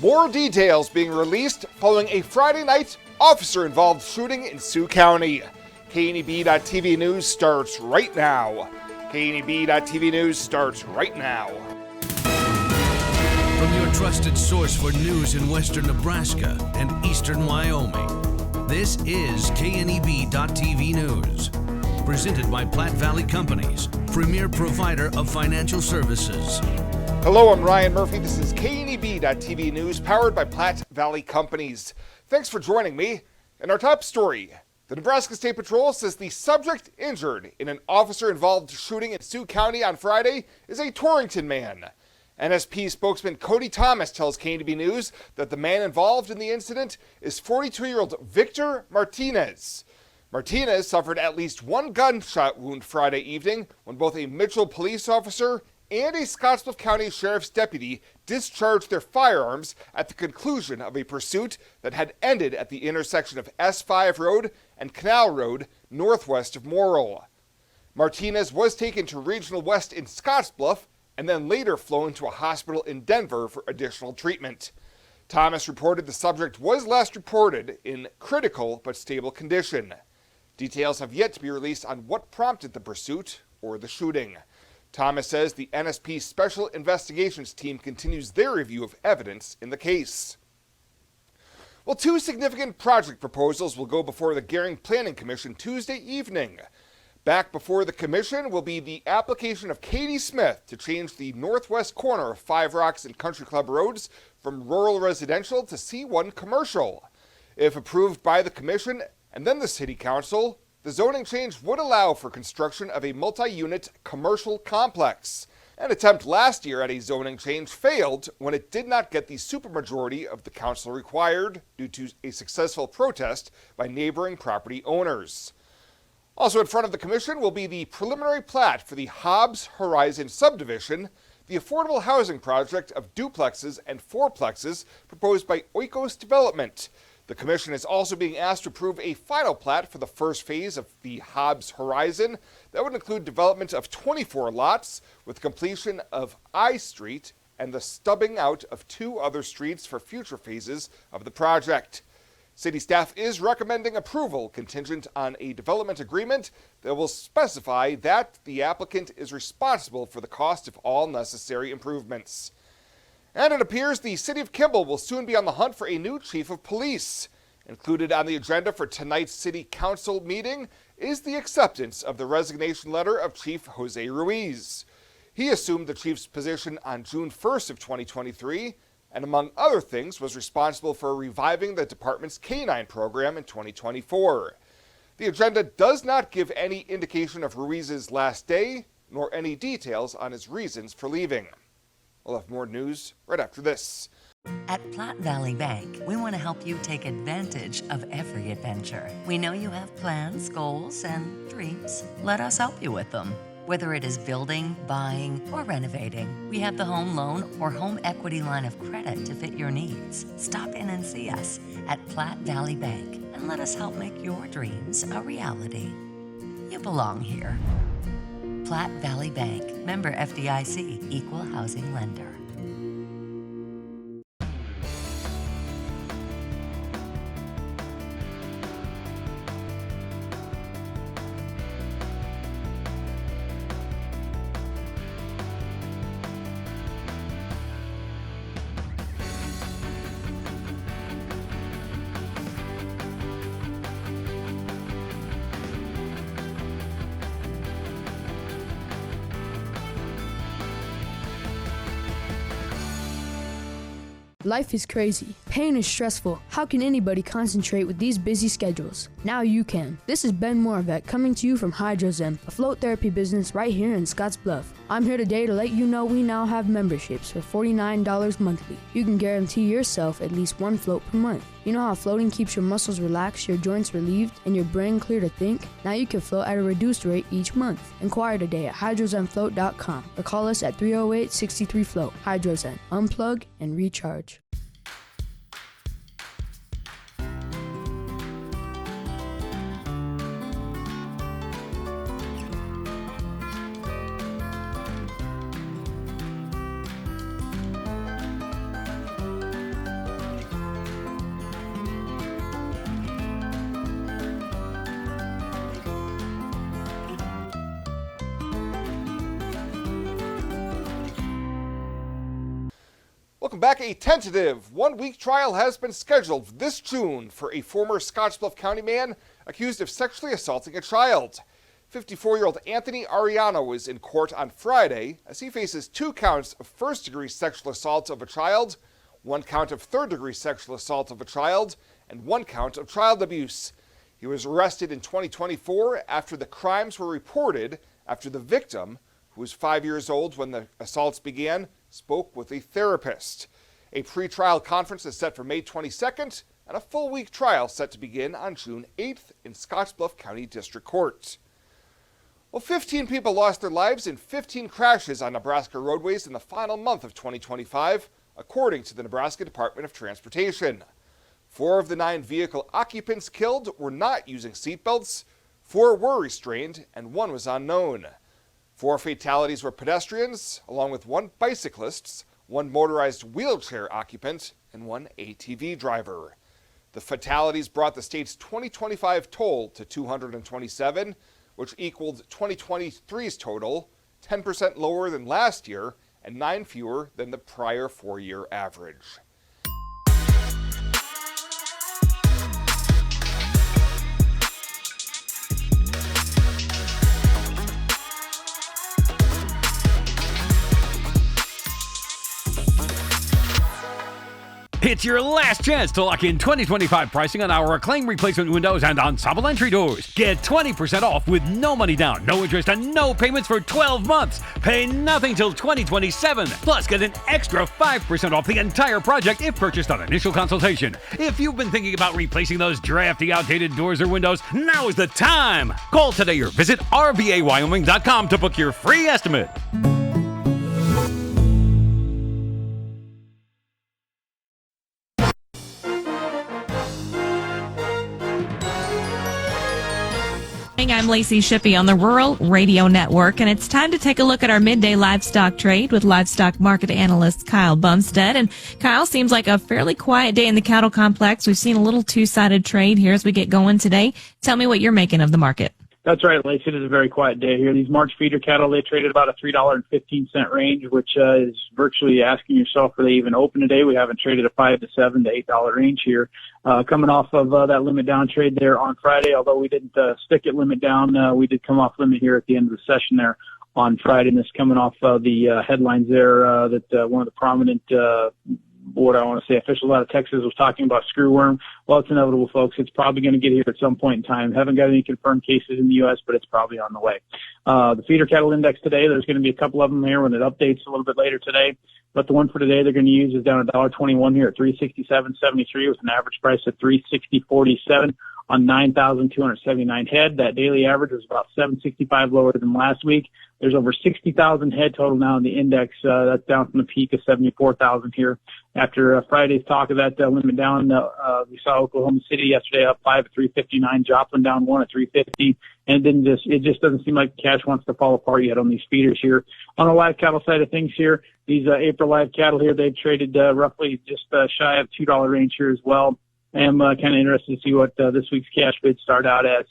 More details being released following a Friday night officer-involved shooting in Sioux County. KNEB.TV News starts right now. KNEB.TV News starts right now. From your trusted source for news in western Nebraska and eastern Wyoming, this is KNEB.TV News. Presented by Platte Valley Companies, premier provider of financial services. Hello, I'm Ryan Murphy. This is KNEB.TV News, powered by Platte Valley Companies. Thanks for joining me. In our top story, the Nebraska State Patrol says the subject injured in an officer-involved shooting in Sioux County on Friday is a Torrington man. NSP spokesman Cody Thomas tells KNEB News that the man involved in the incident is 42-year-old Victor Martinez. Martinez suffered at least one gunshot wound Friday evening when both a Mitchell police officer and a Scottsbluff County Sheriff's deputy discharged their firearms at the conclusion of a pursuit that had ended at the intersection of S5 Road and Canal Road northwest of Morrill. Martinez was taken to Regional West in Scottsbluff and then later flown to a hospital in Denver for additional treatment. Thomas reported the subject was last reported in critical but stable condition. Details have yet to be released on what prompted the pursuit or the shooting. Thomas says the NSP Special Investigations Team continues their review of evidence in the case. Well, two significant project proposals will go before the Gering Planning Commission Tuesday evening. Back before the commission will be the application of Katie Smith to change the northwest corner of Five Rocks and Country Club roads from rural residential to C1 commercial. If approved by the commission and then the city council, the zoning change would allow for construction of a multi-unit commercial complex. An attempt last year at a zoning change failed when it did not get the supermajority of the council required due to a successful protest by neighboring property owners. Also in front of the commission will be the preliminary plat for the Hobbs Horizon subdivision, the affordable housing project of duplexes and fourplexes proposed by Oikos Development. The commission is also being asked to approve a final plat for the first phase of the Hobbs Horizon that would include development of 24 lots with completion of I Street and the stubbing out of two other streets for future phases of the project. City staff is recommending approval contingent on a development agreement that will specify that the applicant is responsible for the cost of all necessary improvements. And it appears the city of Kimball will soon be on the hunt for a new chief of police. Included on the agenda for tonight's city council meeting is the acceptance of the resignation letter of Chief Jose Ruiz. He assumed the chief's position on June 1st of 2023, and among other things was responsible for reviving the department's K9 program in 2024. The agenda does not give any indication of Ruiz's last day, nor any details on his reasons for leaving. We'll have more news right after this. At Platte Valley Bank, we want to help you take advantage of every adventure. We know you have plans, goals, and dreams. Let us help you with them. Whether it is building, buying, or renovating, we have the home loan or home equity line of credit to fit your needs. Stop in and see us at Platte Valley Bank and let us help make your dreams a reality. You belong here. Platte Valley Bank, member FDIC, equal housing lender. Life is crazy. Pain is stressful. How can anybody concentrate with these busy schedules? Now you can. This is Ben Moravec coming to you from Hydrozen, a float therapy business right here in Scottsbluff. I'm here today to let you know we now have memberships for $49 monthly. You can guarantee yourself at least one float per month. You know how floating keeps your muscles relaxed, your joints relieved, and your brain clear to think? Now you can float at a reduced rate each month. Inquire today at hydrozenfloat.com or call us at 308-63-FLOAT. Hydrozen. Unplug and recharge. Welcome back. A tentative one-week trial has been scheduled this June for a former Scottsbluff County man accused of sexually assaulting a child. 54-year-old Anthony Ariano is in court on Friday as he faces 2 counts of first-degree sexual assault of a child, 1 count of third-degree sexual assault of a child, and 1 count of child abuse. He was arrested in 2024 after the crimes were reported after the victim, who was 5 years old when the assaults began, spoke with a therapist. A pre-trial conference is set for May 22nd, and a full-week trial set to begin on June 8th in Scottsbluff County District Court. Well, 15 people lost their lives in 15 crashes on Nebraska roadways in the final month of 2025, according to the Nebraska Department of Transportation. 4 of the 9 vehicle occupants killed were not using seatbelts, 4 were restrained, and 1 was unknown. 4 fatalities were pedestrians, along with 1 bicyclist, 1 motorized wheelchair occupant, and 1 ATV driver. The fatalities brought the state's 2025 toll to 227, which equaled 2023's total, 10% lower than last year, and 9 fewer than the prior 4-year average. It's your last chance to lock in 2025 pricing on our acclaimed replacement windows and ensemble entry doors. Get 20% off with no money down, no interest, and no payments for 12 months. Pay nothing till 2027. Plus, get an extra 5% off the entire project if purchased on initial consultation. If you've been thinking about replacing those drafty, outdated doors or windows, now is the time. Call today or visit rbawyoming.com to book your free estimate. I'm Lacey Shippey on the Rural Radio Network, and it's time to take a look at our midday livestock trade with livestock market analyst Kyle Bumstead. And Kyle, seems like a fairly quiet day in the cattle complex. We've seen a little two-sided trade here as we get going today. Tell me what you're making of the market. That's right, Lacey. It is a very quiet day here. These March feeder cattle, they traded about a $3.15 range, which is virtually asking yourself, are they even open today? We haven't traded a $5 to $7 to $8 range here. Coming off of that limit down trade there on Friday, although we didn't stick at limit down, we did come off limit here at the end of the session there on Friday. And this coming off the headlines there that one of the prominent officials out of Texas was talking about screwworm. Well, it's inevitable, folks. It's probably going to get here at some point in time. Haven't got any confirmed cases in the U.S., but it's probably on the way. The feeder cattle index today, there's going to be a couple of them here when it updates a little bit later today. But the one for today they're going to use is down $1.21 here at $367.73 with an average price of $360.47 on 9,279 head. That daily average was about 765 lower than last week. There's over 60,000 head total now in the index. That's down from the peak of 74,000 here. After Friday's talk of that limit down, we saw Oklahoma City yesterday up 5 at 359, Joplin down 1 at 350, and it just doesn't seem like the cash wants to fall apart yet on these feeders here. On the live cattle side of things here, these April live cattle here, they've traded roughly just shy of $2 range here as well. I am kind of interested to see what this week's cash bids start out at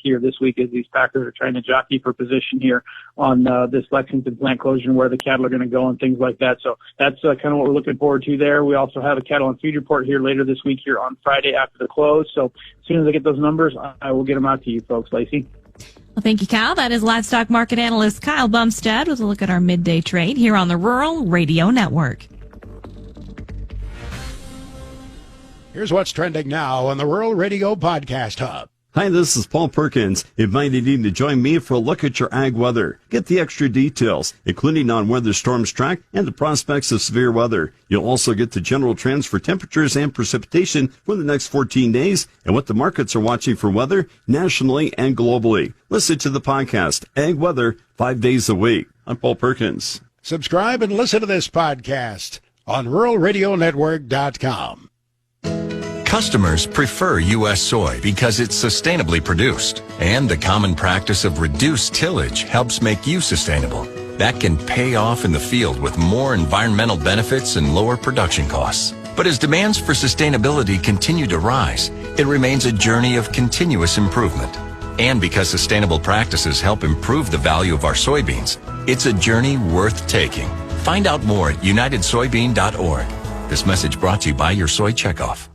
here this week as these packers are trying to jockey for position here on this Lexington plant closure and where the cattle are going to go and things like that. So that's kind of what we're looking forward to there. We also have a cattle and feed report here later this week here on Friday after the close. So as soon as I get those numbers, I will get them out to you folks. Lacey. Well, thank you, Kyle. That is livestock market analyst Kyle Bumstead with a look at our midday trade here on the Rural Radio Network. Here's what's trending now on the Rural Radio Podcast Hub. Hi, this is Paul Perkins, inviting you to join me for a look at your ag weather. Get the extra details, including on where the storms track and the prospects of severe weather. You'll also get the general trends for temperatures and precipitation for the next 14 days and what the markets are watching for weather nationally and globally. Listen to the podcast, Ag Weather, 5 days a week. I'm Paul Perkins. Subscribe and listen to this podcast on ruralradionetwork.com. Customers prefer U.S. soy because it's sustainably produced, and the common practice of reduced tillage helps make you sustainable. That can pay off in the field with more environmental benefits and lower production costs. But as demands for sustainability continue to rise, it remains a journey of continuous improvement. And because sustainable practices help improve the value of our soybeans, it's a journey worth taking. Find out more at unitedsoybean.org. This message brought to you by your soy checkoff.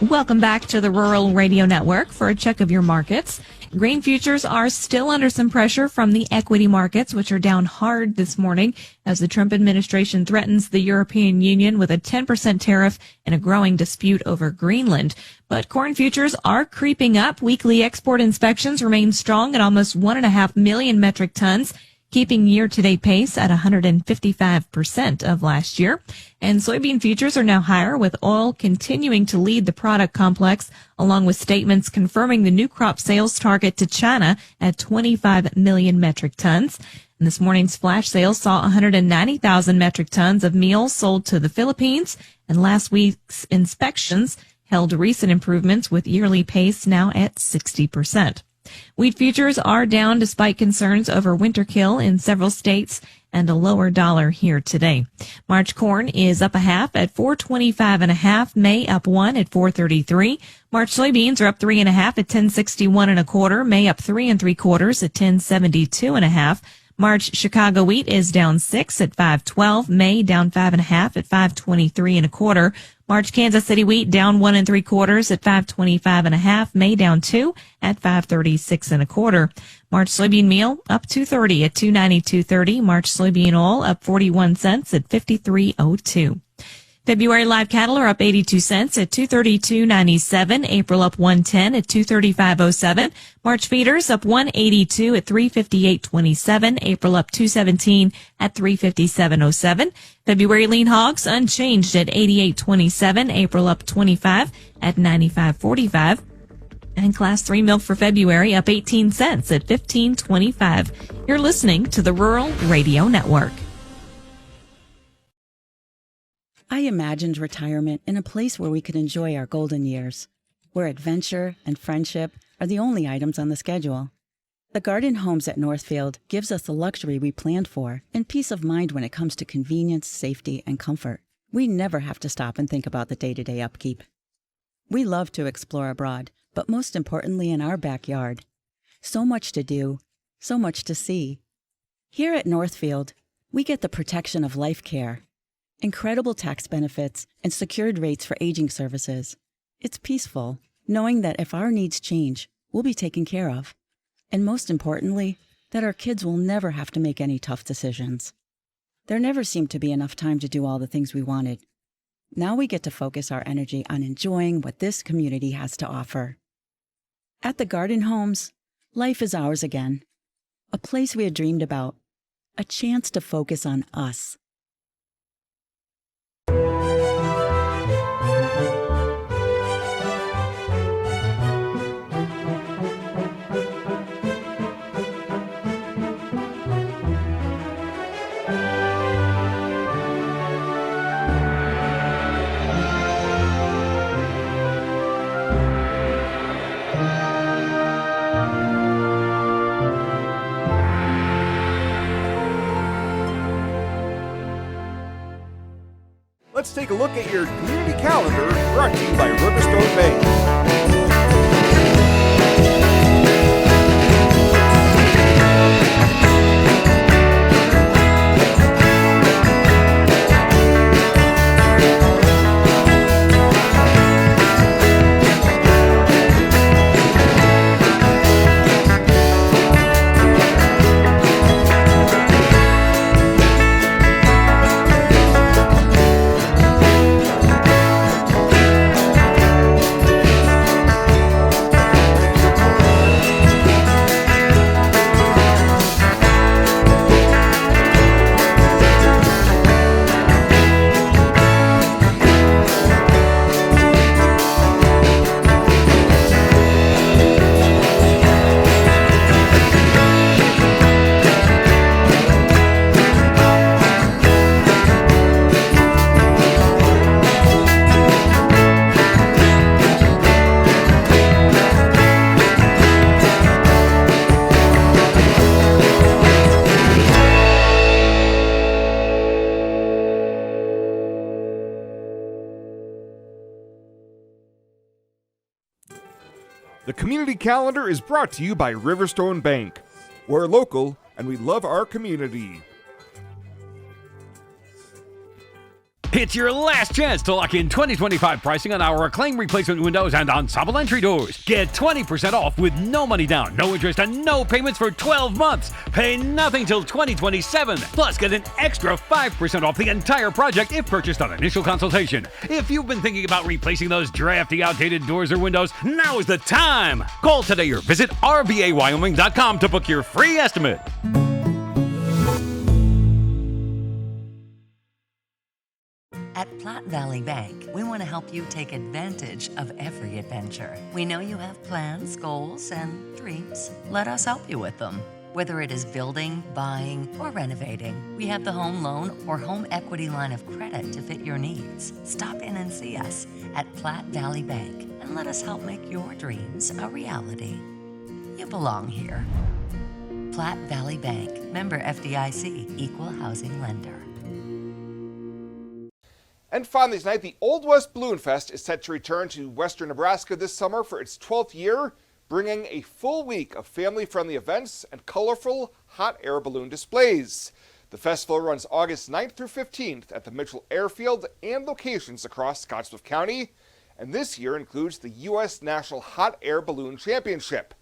Welcome back to the Rural Radio Network for a check of your markets. Grain futures are still under some pressure from the equity markets, which are down hard this morning as the Trump administration threatens the European Union with a 10% tariff and a growing dispute over Greenland. But corn futures are creeping up. Weekly export inspections remain strong at almost 1.5 million metric tons, keeping year-to-date pace at 155% of last year. And soybean futures are now higher, with oil continuing to lead the product complex, along with statements confirming the new crop sales target to China at 25 million metric tons. And this morning's flash sales saw 190,000 metric tons of meal sold to the Philippines, and last week's inspections held recent improvements, with yearly pace now at 60%. Wheat futures are down despite concerns over winter kill in several states and a lower dollar here today. March corn is up a half at 425.5. May up 1 at 433. March soybeans are up 3.5 at 1061.25. May up 3 3/4 at 1072.5. March Chicago wheat is down 6 at 512. May down 5.5 at 523.25. March Kansas City wheat down 1 3/4 at 525.5. May down 2 at 536.25. March soybean meal up 230 at 292.30. March soybean oil up 41 cents at 53.02. February live cattle are up 82 cents at 232.97. April up 110 at 235.07. March feeders up 182 at 358.27. April up 217 at 357.07. February lean hogs unchanged at 88.27. April up 25 at 95.45. And Class 3 milk for February up 18 cents at 15.25. You're listening to the Rural Radio Network. I imagined retirement in a place where we could enjoy our golden years, where adventure and friendship are the only items on the schedule. The Garden Homes at Northfield gives us the luxury we planned for and peace of mind when it comes to convenience, safety, and comfort. We never have to stop and think about the day-to-day upkeep. We love to explore abroad, but most importantly in our backyard. So much to do, so much to see. Here at Northfield, we get the protection of life care, incredible tax benefits, and secured rates for aging services. It's peaceful, knowing that if our needs change, we'll be taken care of. And most importantly, that our kids will never have to make any tough decisions. There never seemed to be enough time to do all the things we wanted. Now we get to focus our energy on enjoying what this community has to offer. At the Garden Homes, life is ours again. A place we had dreamed about. A chance to focus on us. Let's take a look at your community calendar, brought to you by Riverstone Bank. The community calendar is brought to you by Riverstone Bank, where local and we love our community. It's your last chance to lock in 2025 pricing on our claim replacement windows and ensemble entry doors. Get 20% off with no money down, no interest, and no payments for 12 months. Pay nothing till 2027. Plus, get an extra 5% off the entire project if purchased on initial consultation. If you've been thinking about replacing those drafty, outdated doors or windows, now is the time. Call today or visit rbawyoming.com to book your free estimate. At Platte Valley Bank, we want to help you take advantage of every adventure. We know you have plans, goals, and dreams. Let us help you with them. Whether it is building, buying, or renovating, we have the home loan or home equity line of credit to fit your needs. Stop in and see us at Platte Valley Bank and let us help make your dreams a reality. You belong here. Platte Valley Bank, member FDIC, equal housing lender. And finally tonight, the Old West Balloon Fest is set to return to western Nebraska this summer for its 12th year, bringing a full week of family-friendly events and colorful hot air balloon displays. The festival runs August 9th through 15th at the Mitchell Airfield and locations across Scottsbluff County, and this year includes the U.S. National Hot Air Balloon Championship.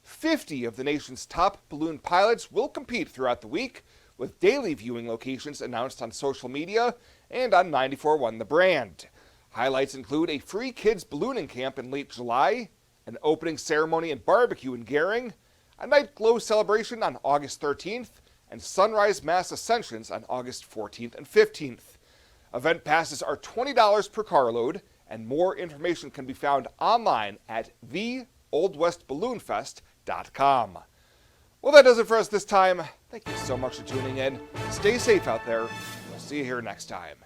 50 of the nation's top balloon pilots will compete throughout the week, with daily viewing locations announced on social media and on 94.1 The Brand. Highlights include a free kids ballooning camp in late July, an opening ceremony and barbecue in Gering, a night glow celebration on August 13th, and sunrise mass ascensions on August 14th and 15th. Event passes are $20 per carload, and more information can be found online at theoldwestballoonfest.com. Well, that does it for us this time. Thank you so much for tuning in. Stay safe out there. We'll see you here next time.